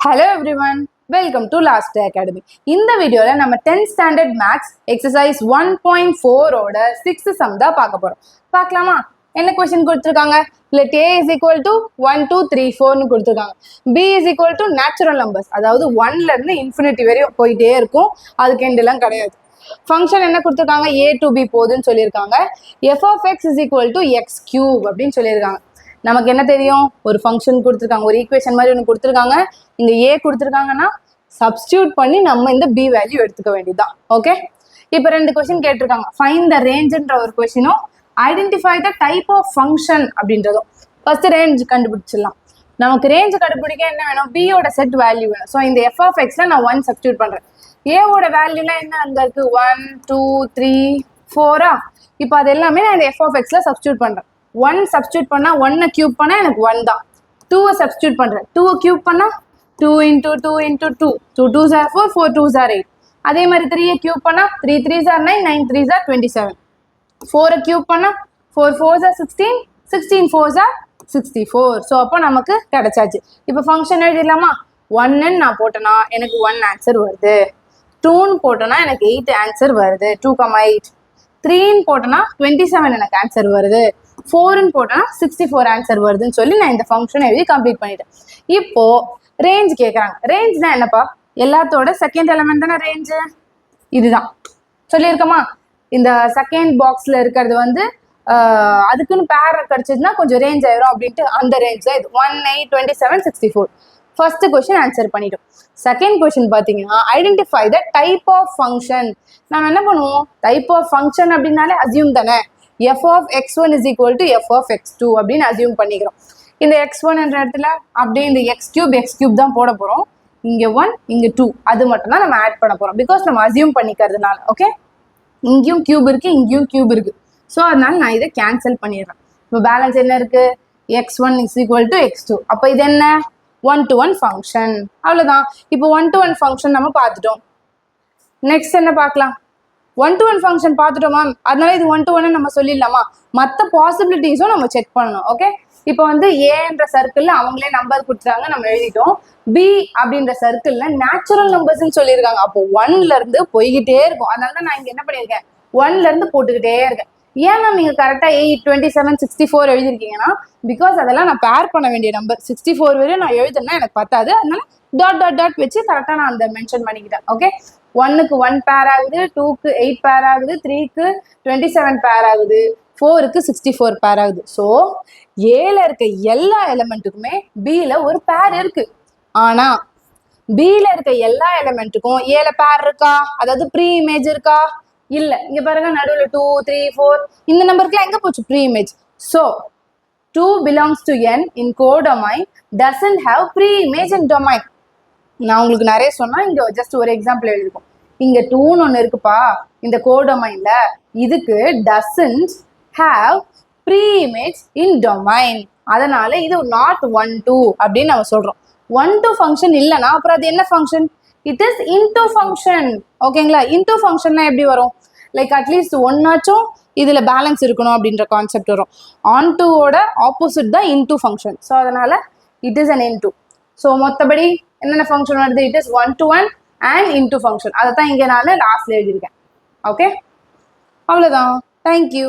Hello everyone, welcome to Last Day Academy. இந்த வீடியோல நம்ம 10th standard maths exercise 1.4 ஓட 6th sum தான் பார்க்க போறோம். பார்க்கலாமா? என்ன क्वेश्चन கொடுத்திருக்காங்க? Let a is equal to 1 2 3 4 னு கொடுத்திருக்காங்க. b is equal to natural numbers. அதாவது 1 ல இருந்து infinity வரையும் போயிட்டே இருக்கும். அதுக்கு எண்ட் எல்லாம் கிடையாது. ஃபங்க்ஷன் என்ன கொடுத்திருக்காங்க? a to b போகுதுன்னு சொல்லியிருக்காங்க. f of x is equal to x cube அப்படின்னு சொல்லியிருக்காங்க. நமக்கு என்ன தெரியும்? ஒரு ஃபங்க்ஷன் கொடுத்துருக்காங்க, ஒரு ஈக்குவேஷன் மாதிரி ஒன்று கொடுத்துருக்காங்க. இங்கே ஏ கொடுத்துருக்காங்கன்னா சப்ஸ்டியூட் பண்ணி நம்ம இந்த பி வேல்யூ எடுத்துக்க வேண்டியதுதான். ஓகே, இப்போ ரெண்டு கொஸ்டின் கேட்டிருக்காங்க. ஃபைண்ட் த ரேஞ்சுன்ற ஒரு கொஸ்டினும் identify the type of function அப்படின்றதும். ஃபர்ஸ்ட் ரேஞ்ச் கண்டுபிடிச்சிடலாம். நமக்கு ரேஞ்ச் கண்டுபிடிக்க என்ன வேணும்? பியோட செட் வேல்யூ வேணும். ஸோ இந்த எஃப் ஆஃப் எக்ஸ்ல நான் 1 சப்ஸ்டியூட் பண்ணுறேன். ஏவோட வேல்யூலாம் என்ன அங்கே இருக்கு? 1 2 3 4 இப்போ அது எல்லாமே நான் இந்த எஃப் ஆஃப் எக்ஸ்ல சப்ஸ்டியூட் பண்ணுறேன். 1 சப்ஸ்டியூட் பண்ணா 1 கியூப் பண்ணா எனக்கு 1 தான். 2 சப்ஸ்டியூட் பண்றேன். 2 கியூப் பண்ணா 2 into 2 into 2 2 2s are 4 4 2s are 8. அதே மாதிரி 3 கியூப் பண்ணா 3 3s are 9 9 3s are 27. 4 cube பண்ணா 4 4s are 16 16 4s are 64. So அப்போ நமக்கு கிடைச்சாச்சு. இப்போ ஃபங்க்ஷன் எழுதிடலாமா? 1ன்னு நான் போட்டேன்னா எனக்கு 1 ஆன்சர் வருது. 2ன்னு போட்டேன்னா எனக்கு 8 ஆன்சர் வருது. 2,8. 3ன்னு போட்டேன்னா 27 எனக்கு ஆன்சர் வருது. 4ன்னு போட்டேன்னா 64 ஆன்சர் வருதுன்னு சொல்லி நான் இந்த ஃபங்க்ஷன் எழுதி கம்ப்ளீட் பண்ணிட்டேன். இப்போ ரேஞ்ச் கேட்குறாங்க. ரேஞ்ச்னா என்னப்பா? எல்லாத்தோட செகண்ட் எலிமெண்ட் தானே ரேஞ்சு. இதுதான் சொல்லியிருக்கோமா? இந்த செகண்ட் பாக்ஸ்ல இருக்கிறது வந்து அதுக்குன்னு பேர் கிடைச்சதுன்னா கொஞ்சம் ரேஞ்ச் ஆயிரும் அப்படின்ட்டு அந்த ரேஞ்ச் தான் இது. 1 8 27 64. ஃபர்ஸ்ட் கொஸ்டின் ஆன்சர் பண்ணிட்டோம். செகண்ட் கொஸ்டின் பார்த்தீங்கன்னா identify the type of function. நம்ம என்ன பண்ணுவோம்? டைப் ஆஃப் ஃபங்க்ஷன் அப்படின்னாலே அசியூம் தானே. f of x1 is equal to f of x2 அப்படின்னு அசியூம் பண்ணிக்கிறோம். இந்த x1 என்ற இடத்துல அப்படியே இந்த x cube தான் போட போறோம். இங்க 1 இங்க 2 அது மட்டும் தான் நம்ம ஆட் பண்ண போறோம். பிகாஸ் நம்ம அசியூம் பண்ணிக்கிறதுனால. ஓகே, இங்கேயும் கியூப் இருக்கு, இங்கேயும் கியூப் இருக்கு. ஸோ அதனால நான் இதை கேன்சல் பண்ணிடுறேன். இப்போ பேலன்ஸ் என்ன இருக்கு? x1 is equal to x2. அப்போ இது என்ன? 1 to 1 ஃபங்க்ஷன். அவ்வளோதான். இப்போ 1 to 1 ஃபங்க்ஷன் நம்ம பார்த்துட்டோம். நெக்ஸ்ட் என்ன பார்க்கலாம்? 1 to 1 ஃபங்க்ஷன் பார்த்துட்டோமா? அதனால இது 1 to 1 நம்ம சொல்லிடலாமா? மற்ற பாசிபிலிட்டிஸும் நம்ம செக் பண்ணணும். ஓகே, இப்போ வந்து ஏன்ற சர்க்கிள்ல அவங்களே நம்பர் கொடுத்துறாங்க, நம்ம எழுதிட்டோம். பி அப்படின்ற சர்க்கிள்ல நேச்சுரல் நம்பர்ஸ்ன்னு சொல்லியிருக்காங்க. அப்போ 1ல இருந்து போய்கிட்டே இருக்கும். அதனால தான் நான் இங்க என்ன பண்ணியிருக்கேன்? 1ல இருந்து போட்டுக்கிட்டே இருக்கேன். ஏன் மேம் நீங்க கரெக்டா 8 27 64 எழுதிருக்கீங்கன்னா, பிகாஸ் அதெல்லாம் நான் பேர் பண்ண வேண்டிய நம்பர். 64 வரையும் நான் எழுதுனா எனக்கு பத்தாது. அதனால டாட் டாட் டாட் வச்சு கரெக்டா நான் அந்த மென்ஷன் பண்ணிக்கிட்டேன். ஓகே, 1க்கு 1 பேர் ஆகுது, 2க்கு 8 பேர் ஆகுது, 3க்கு 27 பேர் ஆகுது, 4க்கு 64 பேர் ஆகுது. ஸோ ஏல இருக்க எல்லா எலிமெண்ட்டுக்குமே பில ஒரு பேர் இருக்கு. ஆனா பில இருக்க எல்லா எலிமெண்ட்டுக்கும் ஏல பேர் இருக்கா? அதாவது ப்ரீ இமேஜ் இருக்கா? இல்ல. இங்க பாருங்க, நடுவில் 2 3 4 இந்த நம்பருக்குலாம் எங்க போச்சு preimage? So 2 belongs to n in codomain doesn't have pre-image in domain. நான் உங்களுக்கு நிறைய சொன்னா இங்க ஜஸ்ட் ஒரு எக்ஸாம்பிள் எழுதிருக்கோம். இங்க 2ன்னு ஒன்று இருக்குப்பா இந்த கோடொமைன்ல. இதுக்கு doesn't have pre-image in domain. அதனால இது நாட் 1 2 அப்படின்னு நம்ம சொல்றோம். 1 2 ஃபங்க்ஷன் இல்லைன்னா அப்புறம் அது என்ன function? It is into function. ஓகேங்களா? இன்டூ ஃபங்க்ஷன்னா எப்படி வரும்? லைக் அட்லீஸ்ட் ஒன்னாச்சும் இதுல பேலன்ஸ் இருக்கணும் அப்படின்ற கான்செப்ட் வரும். ஆன் டூவோட ஆப்போசிட் தான் இன்டூ ஃபங்க்ஷன். ஸோ அதனால it is an into. So மொத்தபடி என்னென்ன ஃபங்க்ஷன் வருது? It is 1 to 1 and into function. அதை தான் இங்கே நான் லாஸ்ட்ல எழுதியிருக்கேன். ஓகே, அவ்வளோதான். தேங்க்யூ.